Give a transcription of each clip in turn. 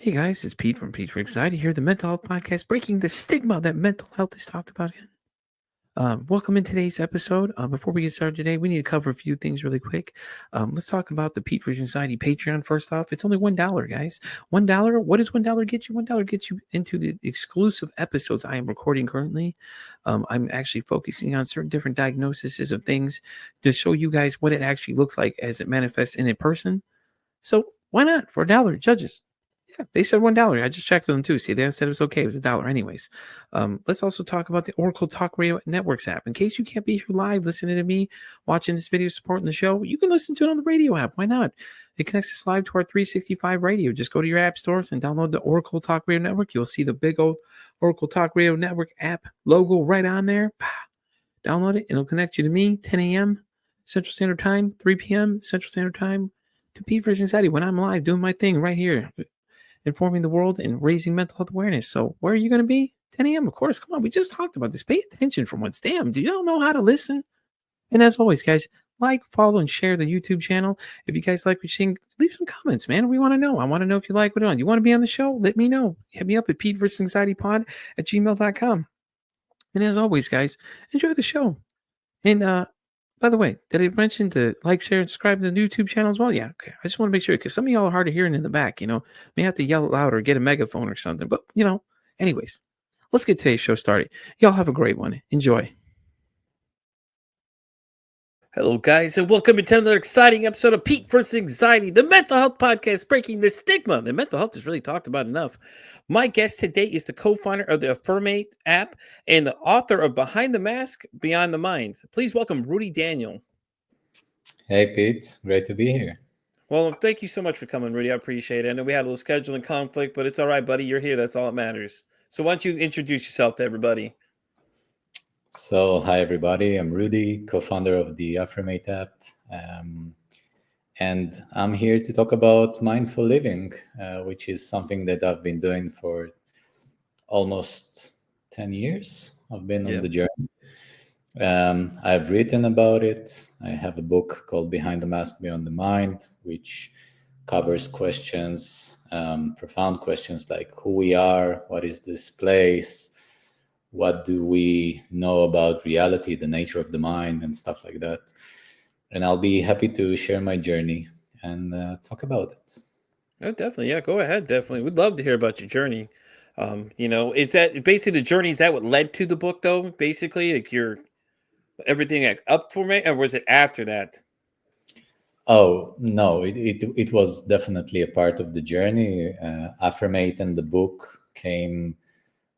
Hey guys, it's Pete from Pete for Anxiety here, the mental health podcast, breaking the stigma that mental health is talked about in. Welcome in today's episode. Before we get started today, we need to cover a few things really quick. Let's talk about the Pete for Anxiety Patreon first off. It's only $1, guys. $1. What does $1 get you? $1 gets you into the exclusive episodes I am recording currently. I'm actually focusing on certain different diagnoses of things to show you guys what it actually looks like as it manifests in a person. So why not for $1, judges? Yeah, they said $1. I just checked with them too. See, they said it was okay. It was $1 anyways. Let's also talk about the Oracle Talk Radio Networks app. In case you can't be here live listening to me, watching this video, supporting the show, you can listen to it on the radio app. Why not? It connects us live to our 365 radio. Just go to your app stores and download the Oracle Talk Radio Network. You'll see the big old Oracle Talk Radio Network app logo right on there. Download it, and it'll connect you to me, 10 a.m. Central Standard Time, 3 p.m. Central Standard Time, to Pete for Anxiety when I'm live doing my thing right here, informing the world and raising mental health awareness. So where are you going to be? 10 a.m. Of course. Come on. We just talked about this. Pay attention for once. Damn. Do y'all know how to listen? And as always, guys, like, follow, and share the YouTube channel. If you guys like what you're seeing, leave some comments, man. We want to know. I want to know if you like what we're on. You want to be on the show? Let me know. Hit me up at PeteVersusAnxietyPod@gmail.com. And as always, guys, enjoy the show. And by the way, did I mention to like, share, and subscribe to the YouTube channel as well? Yeah, okay. I just want to make sure because some of y'all are hard of hearing in the back, may have to yell loud or get a megaphone or something. But, anyways, let's get today's show started. Y'all have a great one. Enjoy. Hello, guys, and welcome to another exciting episode of Pete vs. Anxiety, the mental health podcast breaking the stigma that mental health is really talked about enough. My guest today is the co-founder of the Affirmate app and the author of Behind the Mask, Beyond the Mind. Please welcome Rudy Daniels. Hey, Pete. Great to be here. Well, thank you so much for coming, Rudy. I appreciate it. I know we had a little scheduling conflict, but it's all right, buddy. You're here. That's all that matters. So why don't you introduce yourself to everybody? So, hi, everybody. I'm Rudy, co-founder of the Affirmate app. And I'm here to talk about mindful living, which is something that I've been doing for almost 10 years. I've been on the journey. I've written about it. I have a book called Behind the Mask, Beyond the Mind, which covers questions, profound questions like who we are, what is this place, what do we know about reality, the nature of the mind, and stuff like that. And I'll be happy to share my journey and talk about it. Oh, definitely. Yeah, go ahead. Definitely. We'd love to hear about your journey. Is that basically the journey? Is that what led to the book, though? Basically, like your everything up for me, or was it after that? Oh, no, it was definitely a part of the journey. Affirmate and the book came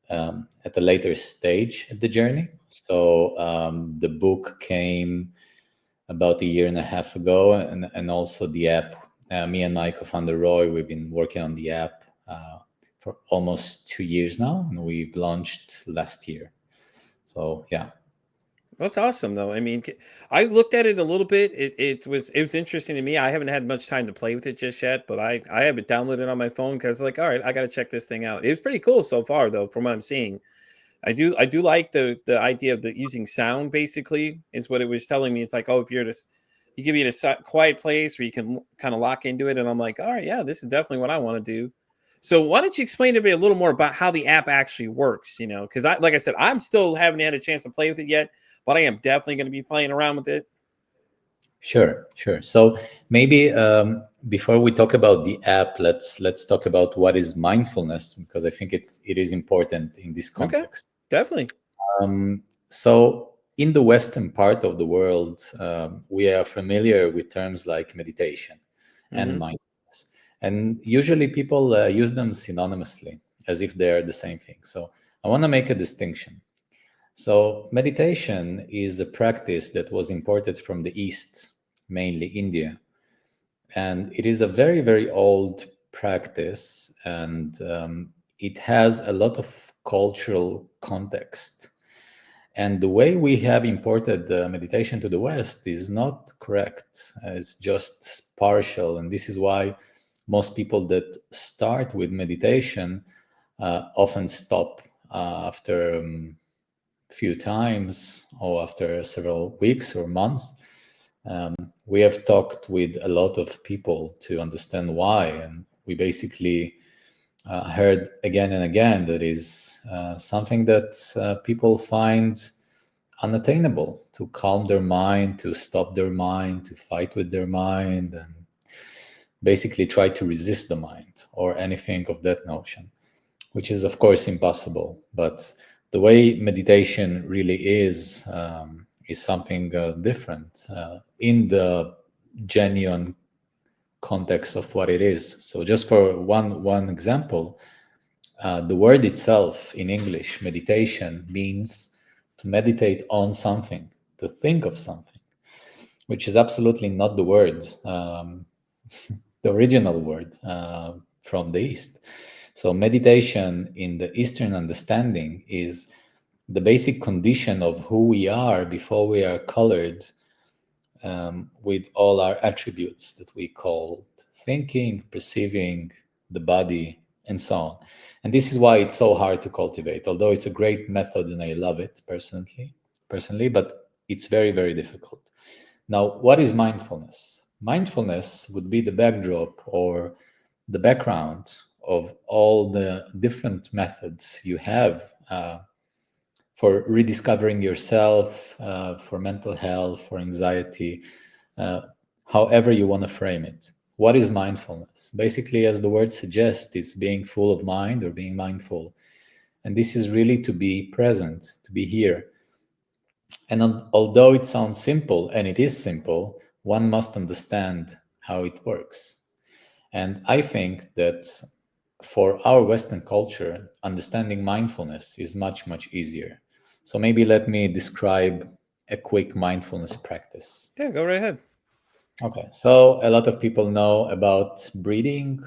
at a later stage at the journey. So the book came about a year and a half ago, and also the app. Me and my co-founder Roy, we've been working on the app for almost 2 years now, and we've launched last year. So yeah. That's awesome, though. I mean, I looked at it a little bit. It was interesting to me. I haven't had much time to play with it just yet, but I have it downloaded on my phone because, like, all right, I got to check this thing out. It's pretty cool so far, though, from what I'm seeing. I do like the idea of using sound. Basically, is what it was telling me. It's like, oh, if you're just you give me a quiet place where you can kind of lock into it, and I'm like, all right, yeah, this is definitely what I want to do. So why don't you explain to me a little more about how the app actually works? Because like I said, I'm still haven't had a chance to play with it yet, but I am definitely going to be playing around with it. Sure. So maybe before we talk about the app, let's talk about what is mindfulness, because I think it is important in this context. Okay, definitely. So in the Western part of the world, we are familiar with terms like meditation and mindfulness, and usually people use them synonymously as if they're the same thing. So I want to make a distinction. So meditation is a practice that was imported from the East, mainly India. And it is a very, very old practice, and it has a lot of cultural context. And the way we have imported meditation to the West is not correct. It's just partial. And this is why most people that start with meditation often stop after few times or after several weeks or months. We have talked with a lot of people to understand why, and we basically heard again and again that is something that people find unattainable, to calm their mind, to stop their mind, to fight with their mind, and basically try to resist the mind or anything of that notion, which is, of course, impossible. But the way meditation really is something different in the genuine context of what it is. So, just for one example, the word itself in English, meditation, means to meditate on something, to think of something, which is absolutely not the word, the original word from the East. So, meditation in the Eastern understanding is the basic condition of who we are before we are colored with all our attributes that we call thinking, perceiving, the body, and so on. And this is why it's so hard to cultivate, although it's a great method and I love it personally, but it's very, very difficult. Now, what is mindfulness? Mindfulness would be the backdrop or the background of all the different methods you have for rediscovering yourself, for mental health, for anxiety, uh, however you want to frame it. What is mindfulness? Basically, as the word suggests, it's being full of mind or being mindful. And this is really to be present, to be here. And although it sounds simple, and it is simple, one must understand how it works. And I think that for our Western culture, understanding mindfulness is much, much easier. So maybe let me describe a quick mindfulness practice. Yeah, go right ahead. Okay, so a lot of people know about breathing.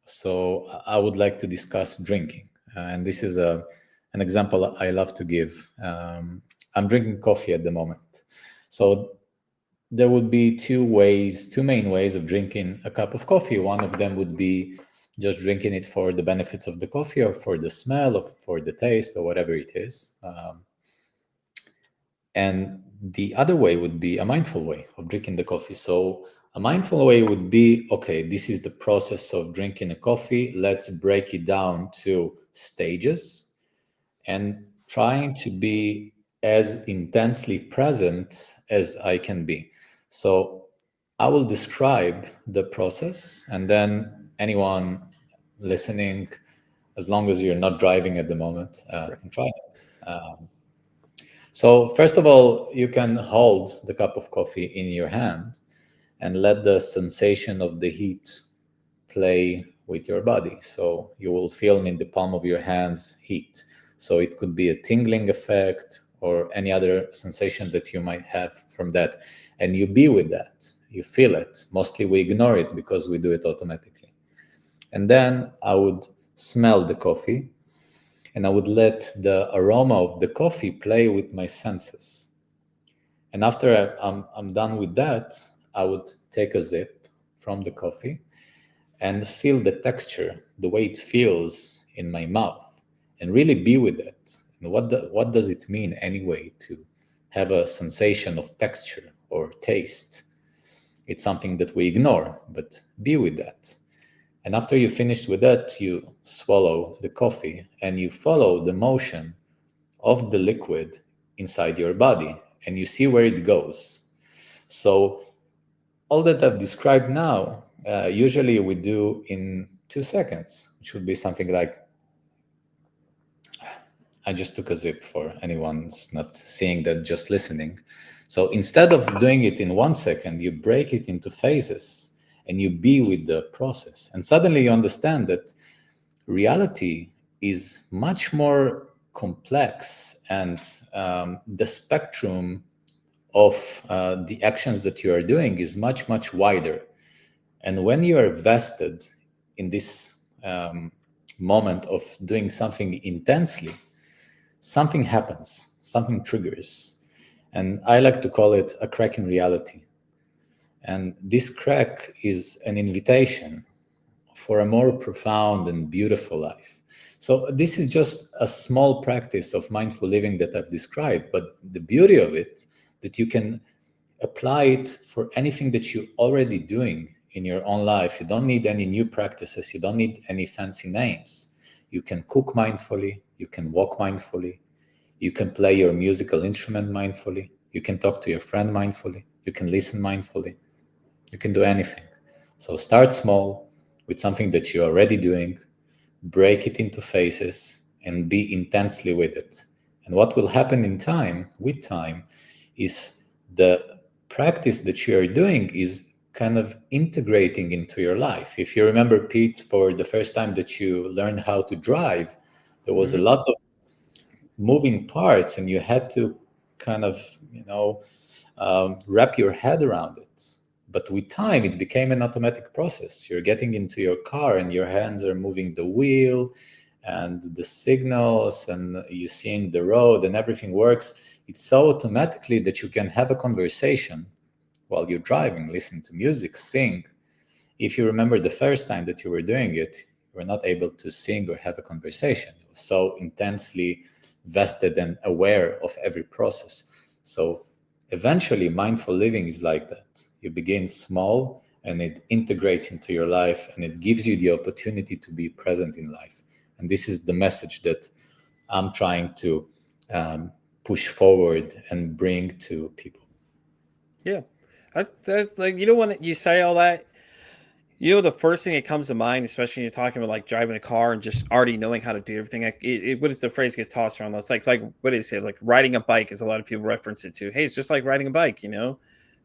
So I would like to discuss drinking. And this is an example I love to give. I'm drinking coffee at the moment. So there would be two main ways of drinking a cup of coffee. One of them would be just drinking it for the benefits of the coffee or for the smell or for the taste or whatever it is. And the other way would be a mindful way of drinking the coffee. So a mindful way would be, okay, this is the process of drinking a coffee. Let's break it down to stages and trying to be as intensely present as I can be. So I will describe the process, and then anyone listening, as long as you're not driving at the moment, can try it. So, first of all, you can hold the cup of coffee in your hand and let the sensation of the heat play with your body. So, you will feel in the palm of your hands heat. So, it could be a tingling effect or any other sensation that you might have from that. And you be with that, you feel it. Mostly we ignore it because we do it automatically. And then I would smell the coffee and I would let the aroma of the coffee play with my senses. And after I'm done with that, I would take a sip from the coffee and feel the texture, the way it feels in my mouth, and really be with it. And what does it mean anyway to have a sensation of texture or taste? It's something that we ignore, but be with that. And after you finished with that, you swallow the coffee and you follow the motion of the liquid inside your body and you see where it goes. So, all that I've described now, usually we do in 2 seconds, which would be something like, I just took a sip for anyone's not seeing that, just listening. So instead of doing it in 1 second, you break it into phases and you be with the process. And suddenly you understand that reality is much more complex and the spectrum of the actions that you are doing is much, much wider. And when you are vested in this moment of doing something intensely, something happens, something triggers. And I like to call it a crack in reality. And this crack is an invitation for a more profound and beautiful life. So, this is just a small practice of mindful living that I've described, but the beauty of it, that you can apply it for anything that you're already doing in your own life. You don't need any new practices. You don't need any fancy names. You can cook mindfully. You can walk mindfully. You can play your musical instrument mindfully. You can talk to your friend mindfully. You can listen mindfully. You can do anything. So start small with something that you're already doing, break it into phases, and be intensely with it. And what will happen with time, is the practice that you are doing is kind of integrating into your life. If you remember, Pete, for the first time that you learned how to drive, there was a Mm-hmm. lot of moving parts, and you had to kind of, wrap your head around it. But with time, it became an automatic process. You're getting into your car and your hands are moving the wheel and the signals, and you seeing the road, and everything works. It's so automatically that you can have a conversation while you're driving, listen to music, sing. If you remember the first time that you were doing it, you were not able to sing or have a conversation. You were so intensely vested and aware of every process. So eventually, mindful living is like that. You begin small and it integrates into your life, and it gives you the opportunity to be present in life. And this is the message that I'm trying to push forward and bring to people. Yeah. That's like, when you say all that, the first thing that comes to mind, especially when you're talking about like driving a car and just already knowing how to do everything. Like, what is the phrase gets tossed around? It's like what is it? Like riding a bike, is a lot of people reference it to. Hey, it's just like riding a bike.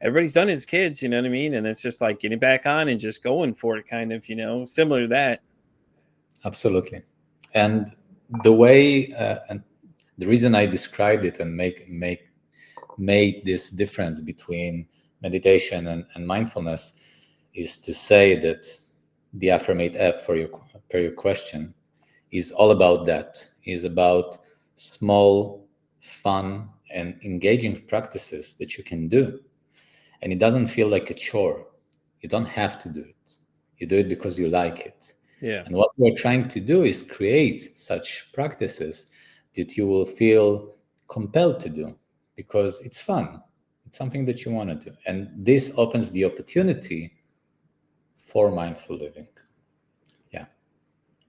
Everybody's done it as kids. You know what I mean? And it's just like getting back on and just going for it, kind of. Similar to that. Absolutely. And the way and the reason I described it and made this difference between meditation and mindfulness is to say that the Affirmate app, per your question, is all about that. Is about small, fun, and engaging practices that you can do, and it doesn't feel like a chore. You don't have to do it. You do it because you like it. Yeah. And what we're trying to do is create such practices that you will feel compelled to do because it's fun. It's something that you want to do. And this opens the opportunity for mindful living. Yeah.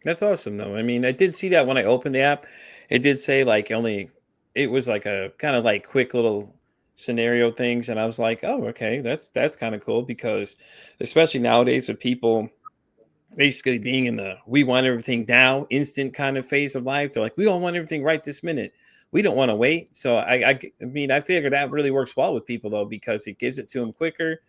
That's awesome, though. I mean, I did see that when I opened the app. It did say like only, it was like a kind of like quick little scenario things, and I was like, oh, okay, that's kind of cool because, especially nowadays with people basically being in the we want everything now, instant kind of phase of life. They're like, we all want everything right this minute. We don't want to wait. So I mean, I figure that really works well with people though because it gives it to them quicker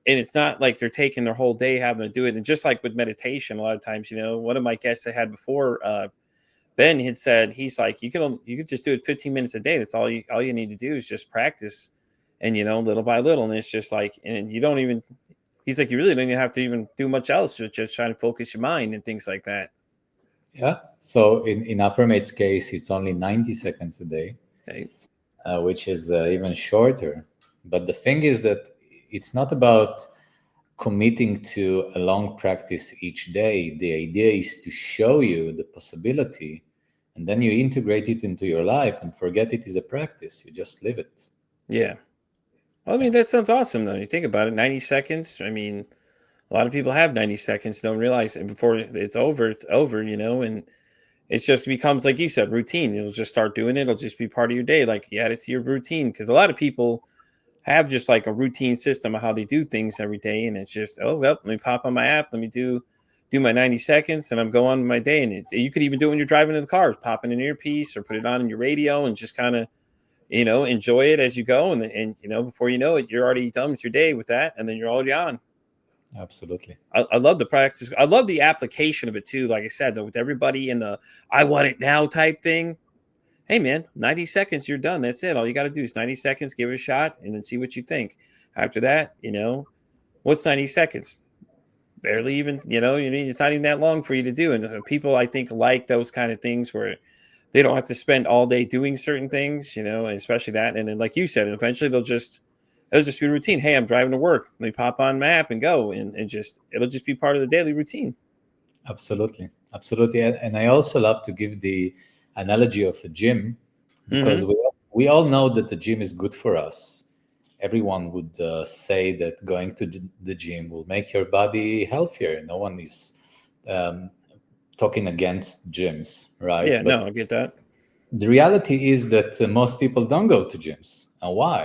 and it's not like they're taking their whole day having to do it. And just like with meditation, a lot of times, one of my guests I had before, Ben had said he's like, you could just do it 15 minutes a day. That's all you need to do is just practice, and little by little, and it's just like, and you don't even. He's like, you really don't even have to even do much else. Just trying to focus your mind and things like that. Yeah. So in Affirmate's case, it's only 90 seconds a day, Okay. which is even shorter. But the thing is that it's not about committing to a long practice each day. The idea is to show you the possibility, and then you integrate it into your life and forget it is a practice. You just live it. Yeah. Well, I Yeah, mean, that sounds awesome though. You think about it, 90 seconds. I mean, a lot of people have 90 seconds, don't realize it before it's over, and it just becomes, like you said, routine. You'll just start doing it. It'll just be part of your day. Like you add it to your routine. Cause a lot of people have just like a routine system of how they do things every day. And it's just, oh, well, let me pop on my app. Let me do my 90 seconds and I'm going on my day. And you could even do it when you're driving in the car, pop in an earpiece or put it on in your radio and just kind of, enjoy it as you go. And before you know it, you're already done with your day with that. And then you're already on. absolutely. I love the practice. I love the application of it too. Like I said, though, with everybody in the I want it now type thing. Hey, man, 90 seconds, you're done. That's it. All you got to do is 90 seconds, give it a shot, and then see what you think. After that, what's 90 seconds? Barely even, it's not even that long for you to do. And people, I think, like those kind of things where they don't have to spend all day doing certain things, and especially that. And then, like you said, eventually it'll just be routine. Hey, I'm driving to work. Let me pop on my app and go, and just it'll just be part of the daily routine. Absolutely. Absolutely. And I also love to give the analogy of a gym because Mm-hmm. we all know that the gym is good for us. everyone would say that going to the gym will make your body healthier. No one is um, talking against gyms, right? Yeah, But no, I get that. the reality is that most people don't go to gyms. And why?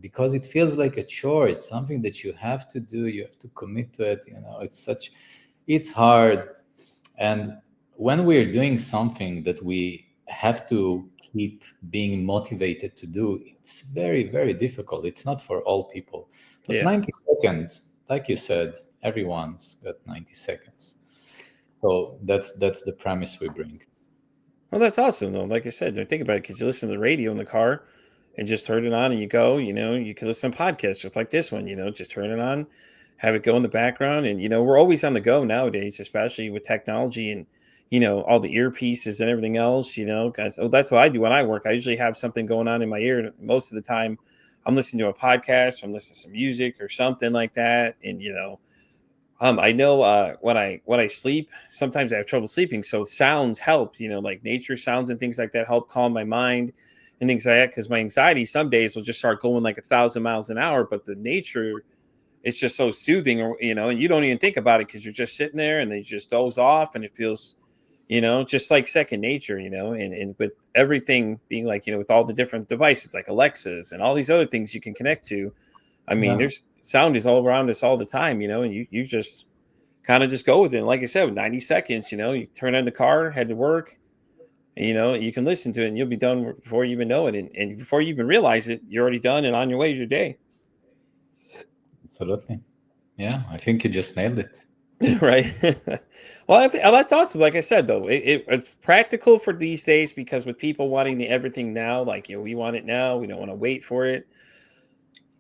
Because it feels like a chore. It's something that you have to do. You have to commit to it. It's hard. And when we're doing something that we have to keep being motivated to do, it's very, very difficult. It's not for all people. But Yeah. 90 seconds, like you said, everyone's got 90 seconds. So that's the premise we bring. Well, that's awesome though. Like I said, think about it because you listen to the radio in the car and just turn it on and you go. You can listen to podcasts just like this one. Just turn it on, have it go in the background, and we're always on the go nowadays, especially with technology and all the earpieces and everything else. Guys, oh, that's what I do when I work. I usually have something going on in my ear. Most of the time, I'm listening to a podcast, I'm listening to some music or something like that, and I know when I sleep, sometimes I have trouble sleeping. So sounds help, like nature sounds and things like that help calm my mind and things like that. Because my anxiety some days will just start going like 1,000 miles an hour, but the nature it's just so soothing, or and you don't even think about it because you're just sitting there and they just doze off, and it feels, just like second nature, and with everything being like, with all the different devices like Alexas and all these other things you can connect to. I mean, Yeah. there's sound is all around us all the time, and you just kind of just go with it. Like I said, with 90 seconds, you turn on the car, head to work, and, you can listen to it and you'll be done before you even know it. And before you even realize it, you're already done and on your way to your day. Absolutely. Yeah, I think you just nailed it. Right. Well, that's awesome. Like I said, though, it's practical for these days because with people wanting everything now, like, we want it now. We don't want to wait for it.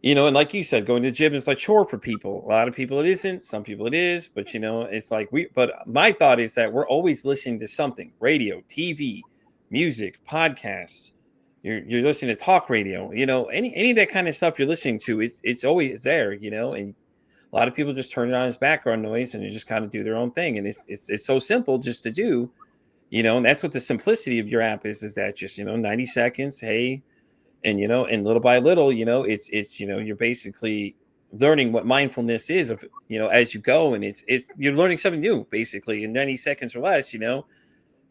And like you said, going to the gym is like chore for people. A lot of people it isn't. Some people it is. But it's like but my thought is that we're always listening to something: radio, TV, music, podcasts. You're listening to talk radio. Any of that kind of stuff you're listening to. It's always there. And a lot of people just turn it on as background noise and they just kind of do their own thing. And it's so simple just to do. And that's what the simplicity of your app is that just 90 seconds. Hey, and little by little, it's you're basically learning what mindfulness is of as you go, and it's you're learning something new basically in 90 seconds or less,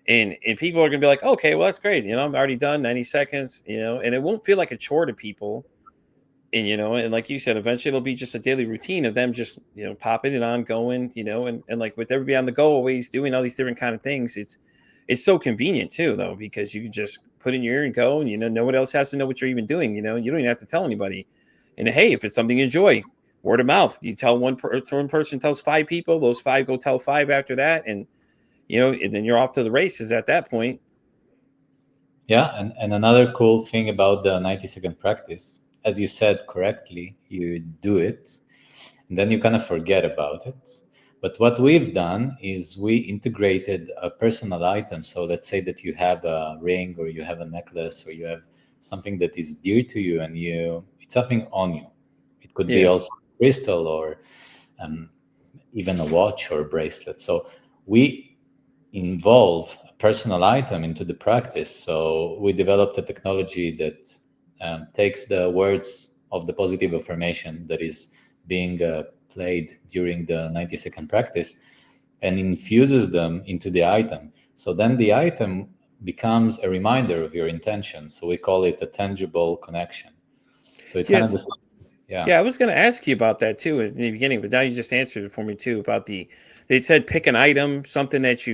and people are gonna be like, okay, well, that's great, I'm already done 90 seconds, and it won't feel like a chore to people. And and like you said, eventually it'll be just a daily routine of them just popping it on, going, and like with everybody on the go, always doing all these different kind of things. It's so convenient too, though, because you can just put in your ear and go, and no one else has to know what you're even doing. You don't even have to tell anybody. And hey, if it's something you enjoy, word of mouth. You tell one person tells five people, those five go tell five after that, and and then you're off to the races at that point. Yeah, and another cool thing about the 90-second practice, as you said correctly, you do it and then you kind of forget about it. But what we've done is we integrated a personal item. So let's say that you have a ring or you have a necklace or you have something that is dear to you and it's something on you. It could be Yeah. also crystal or um, even a watch or a bracelet. So we involve a personal item into the practice. So we developed a technology that takes the words of the positive affirmation that is being played during the 90-second practice and infuses them into the item. So then the item becomes a reminder of your intention. So we call it a tangible connection. So it's kind of the Yes. same. Yeah. Yeah, I was going to ask you about that too in the beginning, but now you just answered it for me too about they said pick an item, something that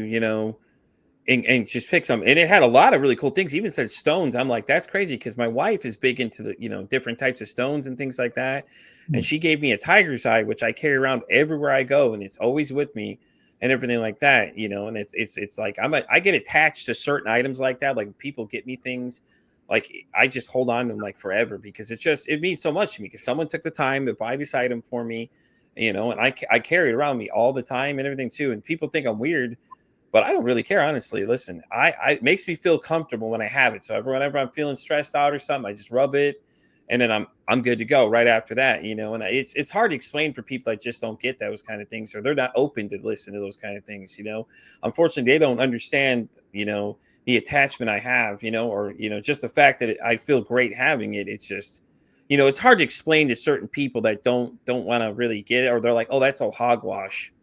and just pick some. And it had a lot of really cool things. Even said stones. I'm like, that's crazy because my wife is big into the different types of stones and things like that. And she gave me a tiger's eye, which I carry around everywhere I go, and it's always with me and everything like that. And it's like I get attached to certain items like that. Like people get me things. Like I just hold on to them like forever because it means so much to me because someone took the time to buy this item for me, and I carry it around me all the time and everything too. And people think I'm weird, but I don't really care, honestly. Listen, it makes me feel comfortable when I have it. So whenever I'm feeling stressed out or something, I just rub it, and then I'm good to go right after that. And it's hard to explain for people that just don't get those kind of things, or they're not open to listen to those kind of things. Unfortunately, they don't understand. The attachment I have. Or just the fact that I feel great having it. It's just it's hard to explain to certain people that don't want to really get it, or they're like, oh, that's all hogwash.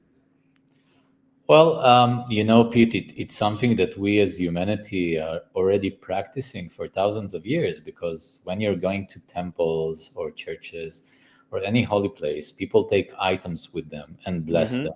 Well, Pete, it's something that we as humanity are already practicing for thousands of years, because when you're going to temples or churches or any holy place, people take items with them and bless Hmm. them.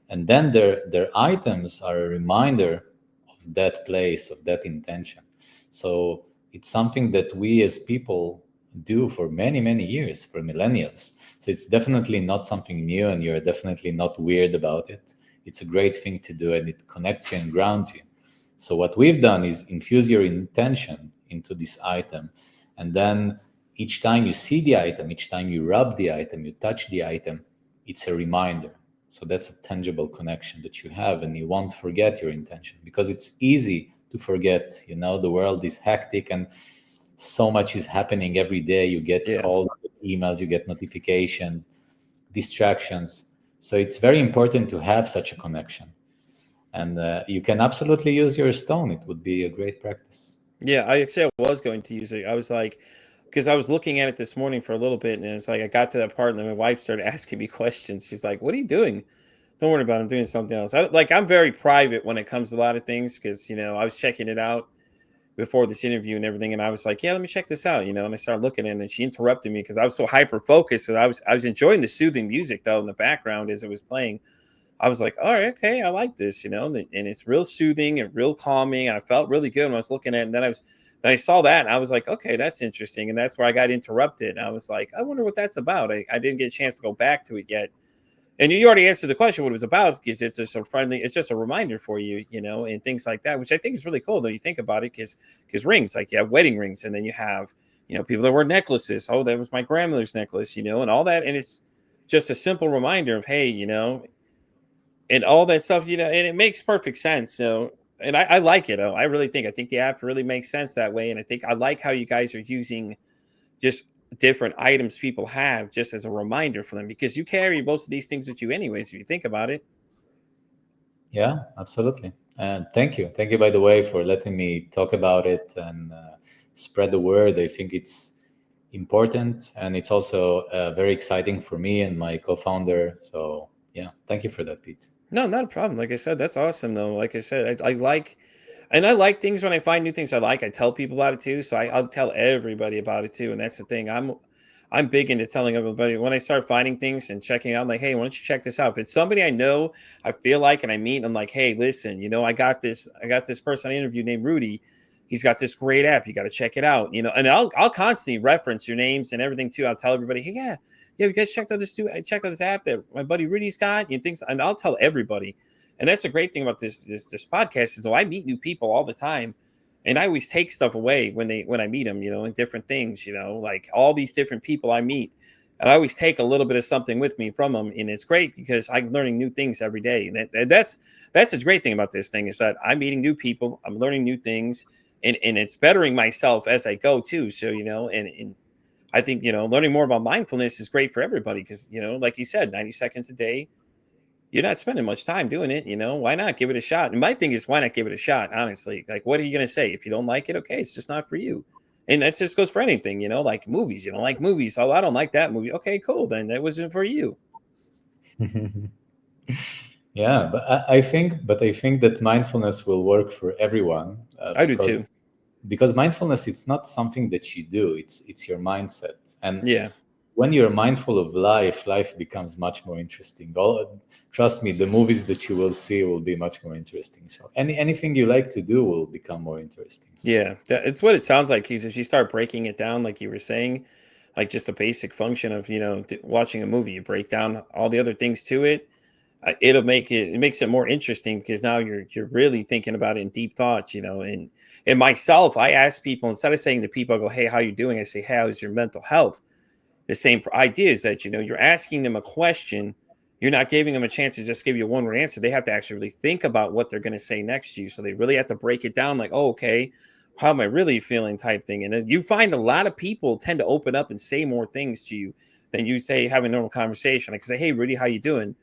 And then their items are a reminder of that place, of that intention. So it's something that we as people do for many, many years, for millennials. So it's definitely not something new, and you're definitely not weird about it. It's a great thing to do, and it connects you and grounds you. So what we've done is infuse your intention into this item, and then each time you see the item, each time you rub the item, you touch the item, it's a reminder. So that's a tangible connection that you have, and you won't forget your intention, because it's easy to forget. The world is hectic, and so much is happening every day. You get Yeah. calls, emails, you get notification, distractions. So it's very important to have such a connection. And you can absolutely use your stone. It would be a great practice. Yeah, I actually I was going to use it. I was like, because I was looking at it this morning for a little bit, and it's like I got to that part, and then my wife started asking me questions. She's like, "What are you doing?" Don't worry about it. I'm doing something else. I'm very private when it comes to a lot of things, because I was checking it out before this interview and everything, and I was like, "Yeah, let me check this out," and I started looking at it, and she interrupted me because I was so hyper focused, and I was enjoying the soothing music though in the background as it was playing. I was like, all right, okay, I like this, and it's real soothing and real calming. And I felt really good when I was looking at it. And then I saw that, and I was like, okay, that's interesting. And that's where I got interrupted. I was like, I wonder what that's about. I didn't get a chance to go back to it yet. And you already answered the question what it was about, because it's just so friendly. It's just a reminder for you, and things like that, which I think is really cool. Though you think about it, because rings, like you have wedding rings, and then you have people that wear necklaces. Oh, that was my grandmother's necklace, and all that, and it's just a simple reminder of, hey, and all that stuff, and it makes perfect sense. So, and I like it. I think the app really makes sense that way. And I think I like how you guys are using just different items people have just as a reminder for them, because you carry most of these things with you anyways, if you think about it. Yeah, absolutely. And thank you. Thank you, by the way, for letting me talk about it and spread the word. I think it's important, and it's also very exciting for me and my co founder. So, yeah, thank you for that, Pete. No, not a problem. Like I said, that's awesome though. Like I said, I like things when I find new things I like. I tell people about it too, so I'll tell everybody about it too. And that's the thing. I'm big into telling everybody when I start finding things and checking out. I'm like, hey, why don't you check this out? If it's somebody I know, I feel like, and I meet, I'm like, hey, listen, I got this. I got this person I interviewed named Rudy. He's got this great app. You got to check it out. And I'll constantly reference your names and everything too. I'll tell everybody, hey, yeah, you guys checked out check out this app that my buddy Rudy's got, and things, and I'll tell everybody. And that's the great thing about this podcast is, though, I meet new people all the time, and I always take stuff away when I meet them, and different things, like all these different people I meet, and I always take a little bit of something with me from them, and it's great because I'm learning new things every day, and that's the great thing about this thing is that I'm meeting new people, I'm learning new things, and it's bettering myself as I go too. So and I think learning more about mindfulness is great for everybody because like you said, 90 seconds a day, you're not spending much time doing it. Why not give it a shot? And my thing is, why not give it a shot? Honestly, like, what are you going to say if you don't like it? Okay, it's just not for you. And that just goes for anything, like movies. You don't like movies. Oh, I don't like that movie. Okay, cool. Then that wasn't for you. Yeah, but I think that mindfulness will work for everyone I do too. because mindfulness, it's not something that you do. It's your mindset. And Yeah. when you're mindful of life becomes much more interesting. Trust me, the movies that you will see will be much more interesting. So anything you like to do will become more interesting. So Yeah. It's what it sounds like. Because if you start breaking it down, like you were saying, like just a basic function of, watching a movie, you break down all the other things to it. It makes it more interesting because now you're really thinking about it in deep thought, and myself, I ask people, instead of saying to people, I go, hey, how you doing? I say, hey, how's your mental health? The same idea is that you're asking them a question. You're not giving them a chance to just give you a one word answer. They have to actually really think about what they're going to say next to you, so they really have to break it down, like, oh, okay, how am I really feeling, type thing. And then you find a lot of people tend to open up and say more things to you than you say have a normal conversation. Like, say, hey, Rudy, how you doing?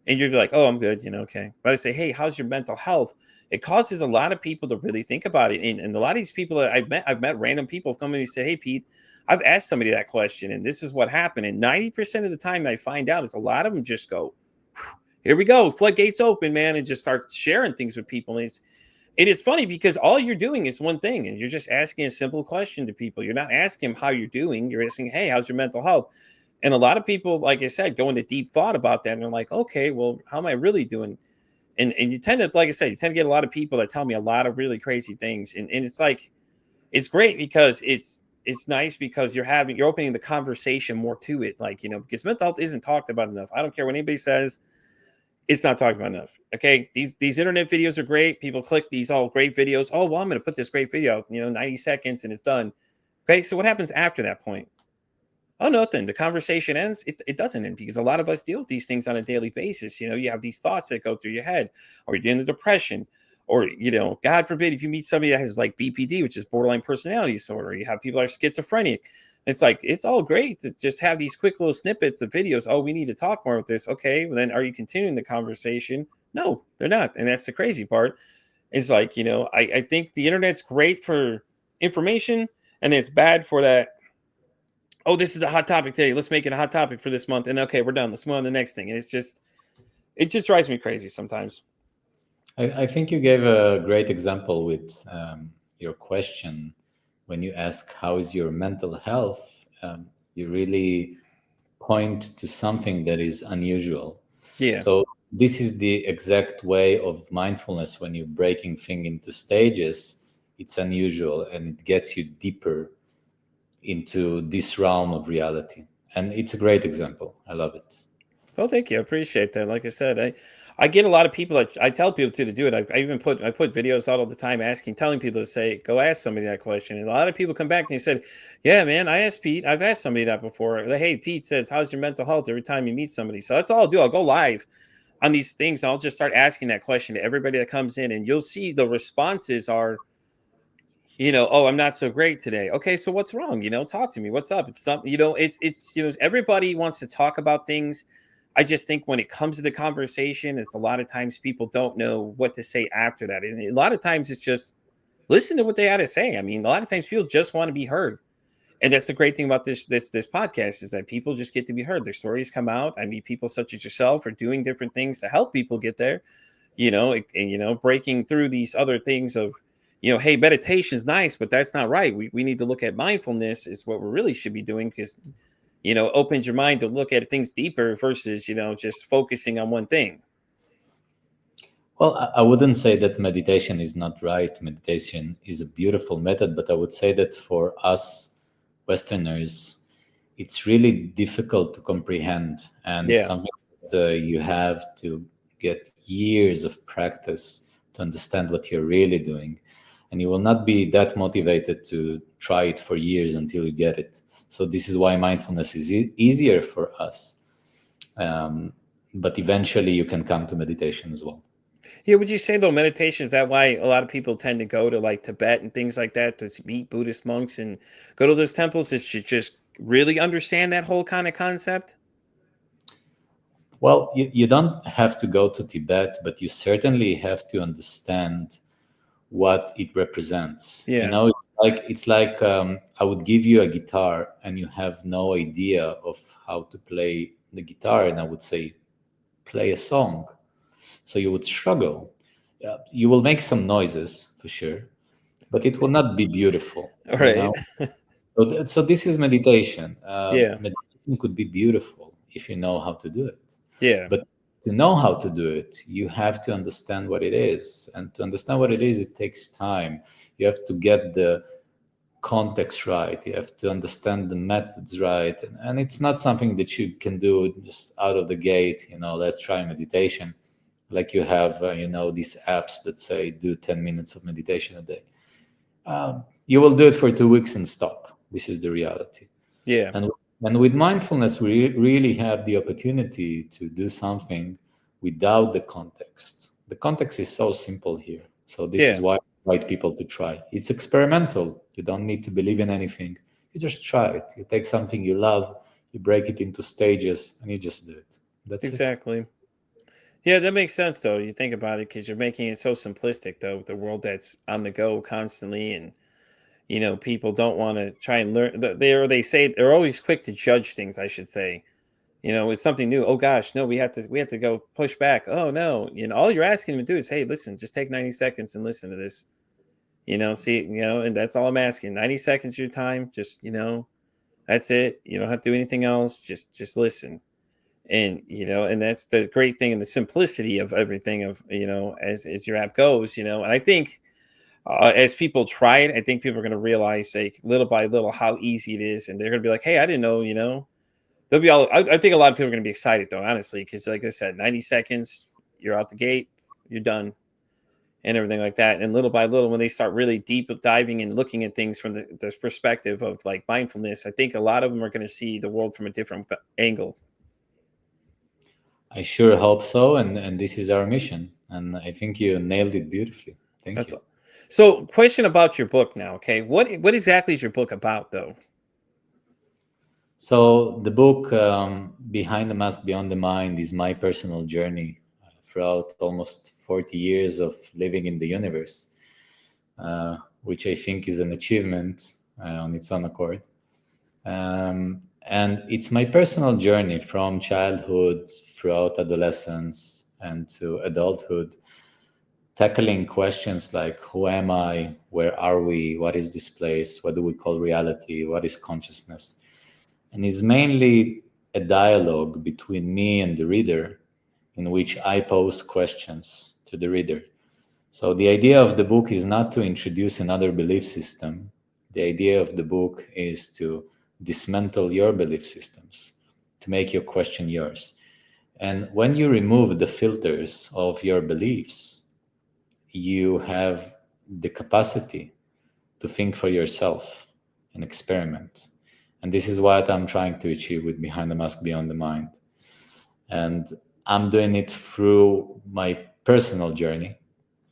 And you're like, oh, I'm good, okay. But I say, hey, how's your mental health? It causes a lot of people to really think about it. And a lot of these people that I've met random people come in and say, hey, Pete, I've asked somebody that question, and this is what happened. And 90% of the time, I find out is a lot of them just go, "Here we go, floodgates open, man," and just start sharing things with people. And it is funny because all you're doing is one thing, and you're just asking a simple question to people. You're not asking them how you're doing. You're asking, "Hey, how's your mental health?" And a lot of people, like I said, go into deep thought about that, and they're like, "Okay, well, how am I really doing?" And you tend to, like I said, you tend to get a lot of people that tell me a lot of really crazy things, and it's like it's great because it's nice because you're opening the conversation more to it, like because mental health isn't talked about enough. I don't care what anybody says, it's not talked about enough. Okay, these internet videos are great. People click these all great videos. Oh well, I'm going to put this great video out, 90 seconds and it's done. Okay, so what happens after that point? Oh, nothing. The conversation ends. It doesn't end because a lot of us deal with these things on a daily basis. You have these thoughts that go through your head, or you're dealing with depression, or God forbid, if you meet somebody that has like BPD, which is borderline personality disorder, you have people that are schizophrenic. It's like it's all great to just have these quick little snippets of videos. Oh, we need to talk more with this. Okay, well then are you continuing the conversation? No, they're not, and that's the crazy part. It's like I think the internet's great for information, and it's bad for that. Oh, this is the hot topic today. Let's make it a hot topic for this month. And okay, we're done. Let's move on to the next thing. And it just drives me crazy sometimes. I think you gave a great example with your question when you ask, how is your mental health? You really point to something that is unusual. Yeah. So this is the exact way of mindfulness. When you're breaking things into stages, it's unusual and it gets you deeper into this realm of reality. And it's a great example. I love it. Well, thank you. I appreciate that. Like I said, I get a lot of people that I tell people to do it. I even put videos out all the time telling people to say, go ask somebody that question. And a lot of people come back and they said, yeah, man, I asked Pete. I've asked somebody that before. Like, hey, Pete says, how's your mental health every time you meet somebody? So that's all I'll do. I'll go live on these things. And I'll just start asking that question to everybody that comes in, and you'll see the responses are, oh, I'm not so great today. Okay, so what's wrong? Talk to me. What's up? It's something, everybody wants to talk about things. I just think when it comes to the conversation, it's a lot of times people don't know what to say after that. And a lot of times it's just listen to what they had to say. I mean, a lot of times people just want to be heard. And that's the great thing about this podcast is that people just get to be heard. Their stories come out. I mean, people such as yourself are doing different things to help people get there, and breaking through these other things of, hey, meditation's nice, but that's not right. We need to look at mindfulness is what we really should be doing because, opens your mind to look at things deeper versus, just focusing on one thing. Well, I wouldn't say that meditation is not right. Meditation is a beautiful method, but I would say that for us Westerners, it's really difficult to comprehend. And it's Yeah, something that you have to get years of practice to understand what you're really doing. And you will not be that motivated to try it for years until you get it. So, this is why mindfulness is easier for us. Um, but eventually, you can come to meditation as well. yeah. Would you say though, meditation is that why a lot of people tend to go to like Tibet and things like that to meet Buddhist monks and go to those temples? Is to just really understand that whole kind of concept? Well, you don't have to go to Tibet, but you certainly have to understand what it represents. You Yeah. know, it's like I would give you a guitar and you have no idea of how to play the guitar, and I would say play a song. So you would struggle. You will make some noises for sure, but it will not be beautiful. All You right. know, so this is meditation. Yeah. Meditation could be beautiful if you know how to do it. Yeah. But to know how to do it, you have to understand what it is. And to understand what it is, it takes time. You have to get the context right. You have to understand the methods right. And it's not something that you can do just out of the gate, let's try meditation. Like you have, these apps that say do 10 minutes of meditation a day. You will do it for 2 weeks and stop. This is the reality. Yeah. And, and with mindfulness, we really have the opportunity to do something without the context. The context is so simple here. So this is Yeah. why I invite people to try. It's experimental. You don't need to believe in anything. You just try it. You take something you love, you break it into stages, and you just do it. That's it. Exactly. Yeah, that makes sense though. You think about it because you're making it so simplistic though, with the world that's on the go constantly, and people don't want to try and learn. They say they're always quick to judge things, I should say. It's something new. Oh gosh, no, we have to go push back. Oh no, all you're asking them to do is, hey, listen, just take 90 seconds and listen to this. See, and that's all I'm asking. 90 seconds of your time, just that's it. You don't have to do anything else. Just listen. And that's the great thing and the simplicity of everything of as your app goes. And I think as people try it, I think people are going to realize, like, little by little, how easy it is, and they're going to be like, hey, I didn't know. They'll be all. I think a lot of people are going to be excited, though, honestly, because like I said, 90 seconds, you're out the gate, you're done, and everything like that. And little by little, when they start really deep diving and looking at things from the perspective of like mindfulness, I think a lot of them are going to see the world from a different angle. I sure hope so, and this is our mission, and I think you nailed it beautifully. Thank That's you. all. So, question about your book now. Okay, what exactly is your book about, though? So the book, Behind the Mask, Beyond the Mind, is my personal journey throughout almost 40 years of living in the universe, which I think is an achievement on its own accord. And it's my personal journey from childhood throughout adolescence and to adulthood, tackling questions like, who am I, where are we, what is this place, what do we call reality, what is consciousness, and is mainly a dialogue between me and the reader, in which I pose questions to the reader. So the idea of the book is not to introduce another belief system. The idea of the book is to dismantle your belief systems, to make your question yours. And when you remove the filters of your beliefs, you have the capacity to think for yourself and experiment. And this is what I'm trying to achieve with Behind the Mask, Beyond the Mind. And I'm doing it through my personal journey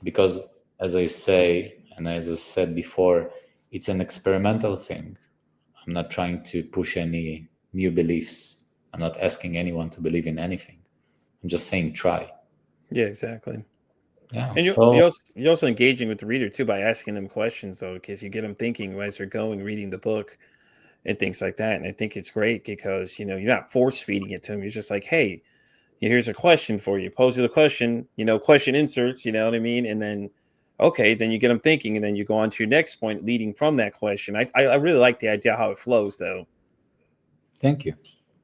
because, as I say, and as I said before, it's an experimental thing. I'm not trying to push any new beliefs. I'm not asking anyone to believe in anything. I'm just saying try. Yeah, exactly. Yeah. And So you're also engaging with the reader too by asking them questions, though, because you get them thinking as they're going, reading the book and things like that. And I think it's great because you're not force feeding it to them. You're just like, hey, here's a question for you. Pose the question. Question inserts. You know what I mean? And then, okay, then you get them thinking, and then you go on to your next point, leading from that question. I really like the idea how it flows, though. thank you.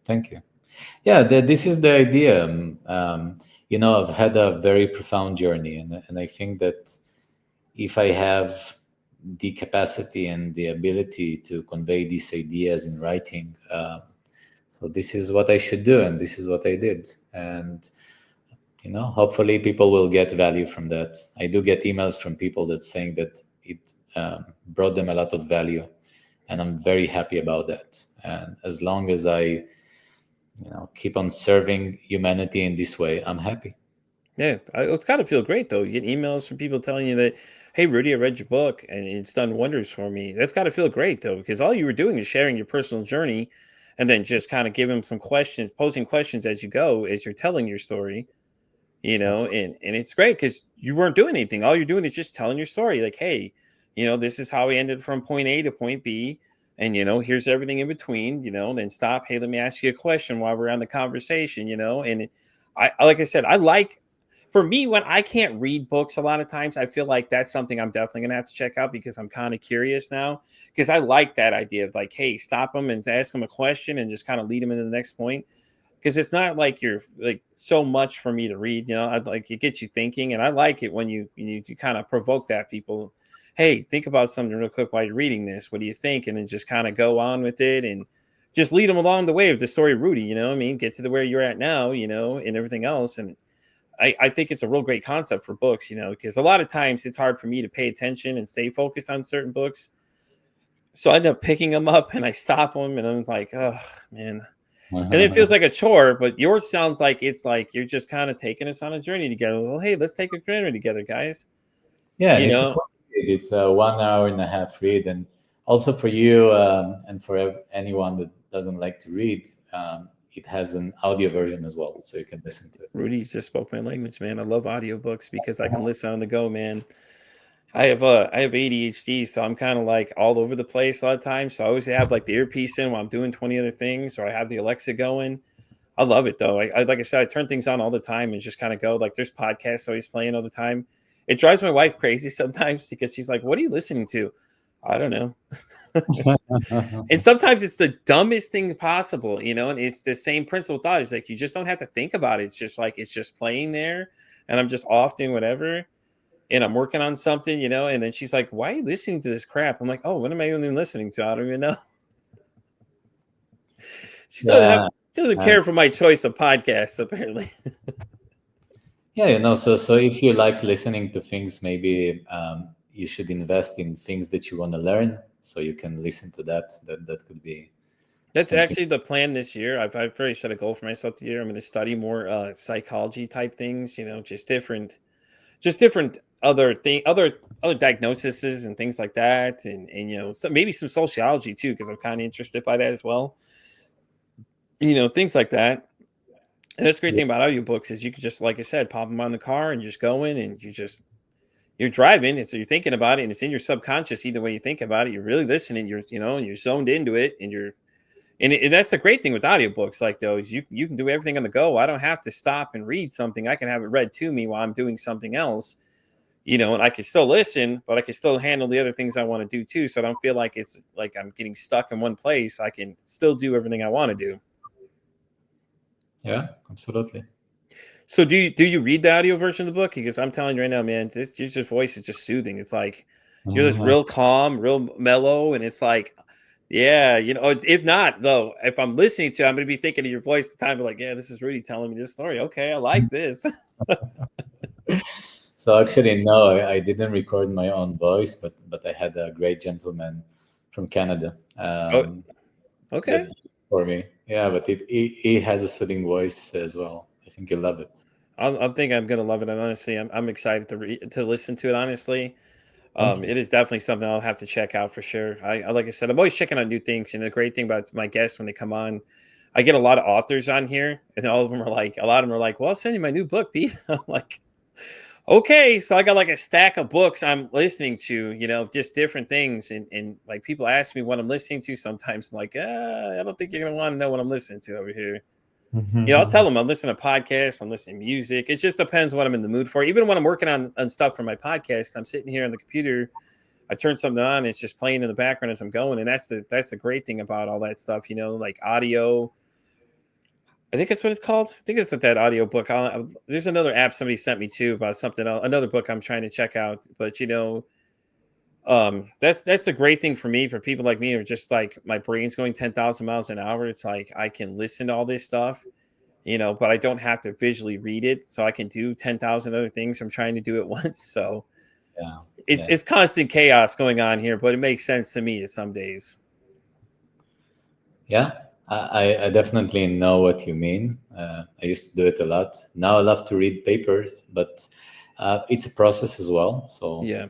Thank you. Yeah, this is the idea. I've had a very profound journey, and I think that if I have the capacity and the ability to convey these ideas in writing, so this is what I should do, and this is what I did. And hopefully people will get value from that. I do get emails from people that saying that it brought them a lot of value, and I'm very happy about that. And as long as I keep on serving humanity in this way, I'm happy. Yeah, it's got to feel great though. You get emails from people telling you that, "Hey, Rudy, I read your book and it's done wonders for me." That's got to feel great though, because all you were doing is sharing your personal journey, and then just kind of giving them some questions, posing questions as you go, as you're telling your story. Absolutely. And it's great because you weren't doing anything. All you're doing is just telling your story. Like, hey, this is how we ended from point A to point B, and here's everything in between. Then stop. Hey, let me ask you a question while we're on the conversation. And like I said, I like. For me, when I can't read books, a lot of times I feel like that's something I'm definitely gonna have to check out because I'm kind of curious now. Because I like that idea of like, hey, stop them and ask them a question and just kind of lead them into the next point because it's not like you're like so much for me to read. I'd like it gets you thinking, and I like it when you kind of provoke that people. Hey, think about something real quick while you're reading this. What do you think? And then just kind of go on with it and just lead them along the way of the story of Rudy. What I mean, get to the where you're at now. And everything else. And I think it's a real great concept for books. Because a lot of times it's hard for me to pay attention and stay focused on certain books. So I end up picking them up and I stop them, and I'm like, oh man, and it feels like a chore, but yours sounds like it's like you're just kind of taking us on a journey together. Well, hey, let's take a journey together, guys. Yeah, and You it's a know, quick read. It's a 1 hour and a half read, and also for you and for anyone that doesn't like to read, it has an audio version as well, so you can listen to it. Rudy just spoke my language, man. I love audiobooks because I can listen on the go, man. I have ADHD, so I'm kind of like all over the place a lot of times. So I always have like the earpiece in while I'm doing 20 other things, or I have the Alexa going. I love it though. I like I said, I turn things on all the time and just kind of go. Like there's podcasts always playing all the time. It drives my wife crazy sometimes because she's like, "What are you listening to?" I don't know. And sometimes it's the dumbest thing possible, and it's the same principle thought. It's like you just don't have to think about it. It's just like it's just playing there, and I'm just off doing whatever, and I'm working on something, and then she's like, "Why are you listening to this crap?" I'm like, "Oh, what am I even listening to? I don't even know." She doesn't have Yeah, she doesn't care for that's, my choice of podcasts, apparently. yeah, so if you like listening to things, maybe you should invest in things that you want to learn, so you can listen to that. That could be That's something. actually the plan this year. I've already set a goal for myself this year. I'm going to study more psychology type things, just different other diagnoses and things like that, and so maybe some sociology too, because I'm kind of interested by that as well. Things like that. And that's the great Yeah, thing about audiobooks is you can just, like I said, pop them on the car and just going, and you're driving, and so you're thinking about it, and it's in your subconscious. Either way you think about it, you're really listening. And you're zoned into it, and that's the great thing with audiobooks. Like those, you can do everything on the go. I don't have to stop and read something. I can have it read to me while I'm doing something else. And I can still listen, but I can still handle the other things I want to do too. So I don't feel like it's like I'm getting stuck in one place. I can still do everything I want to do. yeah, absolutely. So do you read the audio version of the book? Because I'm telling you right now, man, this your just voice is just soothing. It's like you're this Mhm. real calm, real mellow, and it's like, yeah, if not though, if I'm listening to, I'm gonna be thinking of your voice the time, like, yeah, this is Rudy telling me this story. Okay, I like this. So actually, no, I didn't record my own voice, but I had a great gentleman from Canada Oh, that okay. did it for me. Yeah, but he has a soothing voice as well. I think you'll love it. I'm thinking I'm gonna love it. And honestly, I'm excited to listen to it. Honestly, Thank you. it is definitely something I'll have to check out for sure. I like I said, I'm always checking on new things. And the great thing about my guests when they come on, I get a lot of authors on here, and all of them are like, a lot of them are like, "Well, I'll send you my new book, Pete." I'm like, "Okay." So I got like a stack of books I'm listening to, just different things, and like people ask me what I'm listening to. Sometimes I'm like, I don't think you're gonna want to know what I'm listening to over here. I'll tell them I'm listening to podcasts, I'm listening to music. It just depends what I'm in the mood for. Even when I'm working on stuff for my podcast, I'm sitting here on the computer. I turn something on, it's just playing in the background as I'm going, and that's the great thing about all that stuff. Like audio. I think that's what it's called. I think that's what that audio book. There's another app somebody sent me too about something else, another book I'm trying to check out. But that's a great thing for me, for people like me, or just like my brain's going 10,000 miles an hour. It's like I can listen to all this stuff, but I don't have to visually read it. So I can do 10,000 other things I'm trying to do at once. So Yeah, it's yeah, it's constant chaos going on here, but it makes sense to me some days. yeah. I definitely know what you mean. I used to do it a lot. Now I love to read papers, but it's a process as well. So Yeah.